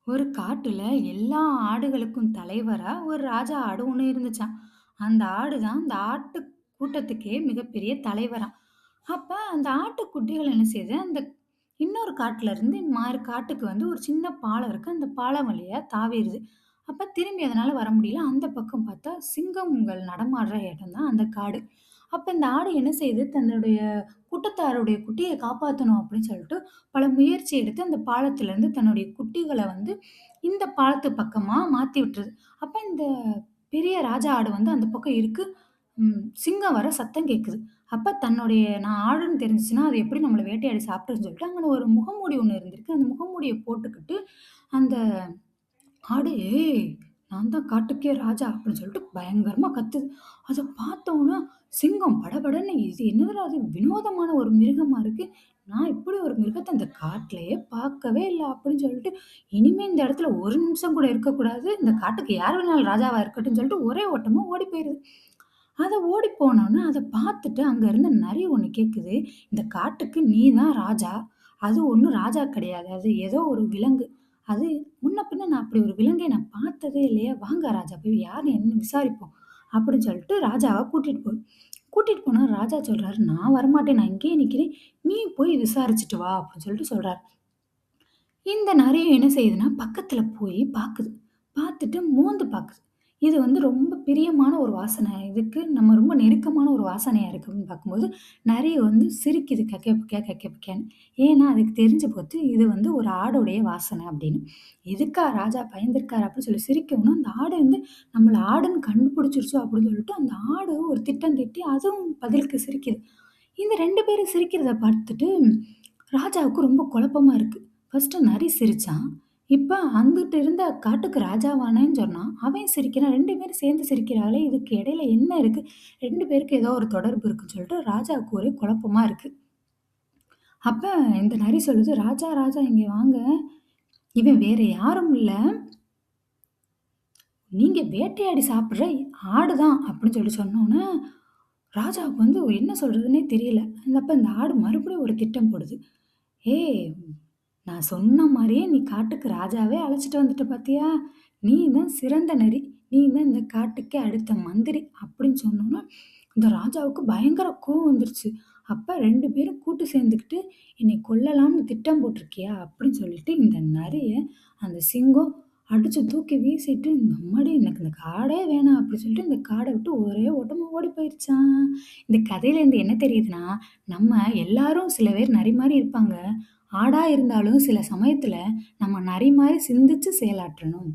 ஒரு காட்டுல எல்லா ஆடுகளுக்கும் தலைவரா ஒரு ராஜா ஆடு ஒண்ணு இருந்துச்சாம். அந்த ஆடு தான் அந்த ஆட்டு கூட்டத்துக்கே மிகப்பெரிய தலைவராம். அப்ப அந்த ஆட்டுக்குட்டிகள் என்ன செய்யுது, அந்த இன்னொரு காட்டுல இருந்து மாறு காட்டுக்கு வந்து ஒரு சின்ன பாலம் இருக்கு. அந்த பாலம் வழியா தாவிருது. அப்ப திரும்பி அதனால வர முடியல. அந்த பக்கம் பார்த்தா சிங்கங்கள் நடமாடுற இடம் தான் அந்த காடு. அப்ப இந்த ஆடு என்ன செய்யுது, தன்னுடைய கூட்டத்தாருடைய குட்டிய காப்பாத்தணும் அப்படின்னு சொல்லிட்டு பல முயற்சி எடுத்து அந்த பாலத்திலிருந்து தன்னுடைய குட்டிகள வந்து இந்த பாலத்து பக்கமா மாத்தி விட்டுருது. அப்ப இந்த பெரிய ராஜா ஆடு வந்து அந்த பக்கம் இருக்கு. சிங்கம் வர சத்தம் கேட்குது. அப்ப தன்னுடைய நான் ஆடுன்னு தெரிஞ்சுச்சுன்னா, அது எப்படி நம்மள வேட்டையாடி சாப்பிட்டுருன்னு சொல்லிட்டு, அங்கன ஒரு முகமூடி ஒண்ணு இருந்திருக்கு. அந்த முகமூடிய போட்டுக்கிட்டு, அந்த ஆடு "ஏய்! நான் தான் காட்டுக்கே ராஜா" அப்படின்னு சொல்லிட்டு பயங்கரமா கத்துது. அத பார்த்தோன சிங்கம் படபடன்னு இது என்னதுடா இது வினோதமான ஒரு மிருகமா இருக்கு. நான் இப்படி ஒரு மிருகத்த இந்த காட்டுலயே பார்க்கவே இல்ல அப்படின்னு சொல்லிட்டு, இனிமே இந்த இடத்துல ஒரு நிமிஷம் கூட இருக்கக்கூடாது. இந்த காட்டுக்கு யார் வேணாலும் ராஜாவா இருக்கட்டும்னு சொல்லிட்டு ஒரே ஓட்டமா ஓடி போயிருது. அத ஓடி போனோனே அத பார்த்துட்டு அங்க இருந்த நரி ஒண்ணு கேட்குது. "இந்த காட்டுக்கு நீ தான் ராஜா. அது ஒண்ணும் ராஜா கிடையாது. அது ஏதோ ஒரு விலங்கு. அது முன்ன பின்ன நான் அப்படி ஒரு விலங்கை நான் பார்த்ததே இல்லையே! வாங்க ராஜா போய் யாருன்னு என்னன்னு விசாரிப்போம்." அப்படின்னு சொல்லிட்டு ராஜாவ கூட்டிட்டு போகுது. கூட்டிட்டு போனா ராஜா சொல்றாரு, "நான் வரமாட்டேன். நான் இங்கேயே நிக்கிறேன். நீ போய் விசாரிச்சுட்டு வா" அப்படின்னு சொல்லிட்டு சொல்றாரு. இந்த நரியும் என்ன செய்யுதுன்னா, பக்கத்துல போய் பாக்குது. பாத்துட்டு மோந்து பாக்குது. இது வந்து ரொம்ப பிரியமான ஒரு வாசனை. இதுக்கு நம்ம ரொம்ப நெருக்கமான ஒரு வாசனையா இருக்குன்னு பார்க்கும்போது, நரி வந்து சிரிக்குது கெக்க புக்கியா, கெக்க புக்கியான்னு. ஏன்னா, அதுக்கு தெரிஞ்சு போச்சு இது வந்து ஒரு ஆடுடைய வாசனை அப்படின்னு. எதுக்கா ராஜா பயந்திருக்காரு அப்படின்னு சொல்லி சிரிக்கவும், அந்த ஆடு வந்து நம்மள ஆடுன்னு கண்டுபிடிச்சிருச்சோ அப்படின்னு சொல்லிட்டு, அந்த ஆடு ஒரு திட்டம் தீட்டி அதுவும் பதிலுக்கு சிரிக்குது. இந்த 2 பேரும் சிரிக்கிறத பார்த்துட்டு, ராஜாவுக்கு ரொம்ப குழப்பமா இருக்கு. ஃபர்ஸ்ட்டு நரி சிரிச்சான். இப்ப அங்கிட்டு இருந்த காட்டுக்கு ராஜாவானேன்னு சொன்னான். அவன் சிரிக்கிறான். 2 பேரும் சேர்ந்து சிரிக்கிறாங்களே! இதுக்கு இடையில என்ன இருக்கு? 2 பேருக்கு ஏதோ ஒரு தொடர்பு இருக்குன்னு சொல்லிட்டு ராஜாவுக்கு ஒரே குழப்பமா இருக்கு. அப்ப இந்த நரி சொல்லுது, "ராஜா, ராஜா இங்க வாங்க. இவன் வேற யாரும் இல்ல. நீங்க வேட்டையாடி சாப்பிடுற ஆடு தான்." அப்படின்னு சொல்லி சொன்னோனே, ராஜாவுக்கு வந்து என்ன சொல்றதுன்னே தெரியல. அப்ப இந்த ஆடு மறுபடியும் ஒரு திட்டம் போடுது. "ஏய்! நான் சொன்ன மாரியே நீ காட்டுக்கு ராஜாவே அழைச்சிட்டு வந்துட்ட பாத்தியா? நீ தான் சிறந்த நரி. நீ தான் இந்த காட்டுக்கே அடுத்த மந்திரி." அப்படின்னு சொன்னோனே, இந்த ராஜாவுக்கு பயங்கர கோவம் வந்துருச்சு. அப்ப 2 பேரும் கூட்டு சேர்ந்துக்கிட்டு, "என்னை கொல்லலாம்னு திட்டம் போட்டிருக்கியா?" அப்படின்னு சொல்லிட்டு இந்த நரிய அந்த சிங்கம் அடிச்சு தூக்கி வீசிட்டு, "அம்மாடி எனக்கு இந்த காடே வேணாம்." அப்படி சொல்லிட்டு இந்த காட விட்டு ஒரே ஓட்டமா ஓடி போயிருச்சாம். இந்த கதையிலேருந்து என்ன தெரியுதுன்னா, நம்ம எல்லாரும் சில பேர் நரி மாரி இருப்பாங்க. ஆடா இருந்தாலும் சில சமயத்துல நம்ம நரி மாரி சிந்திச்சு செயலாற்றணும்.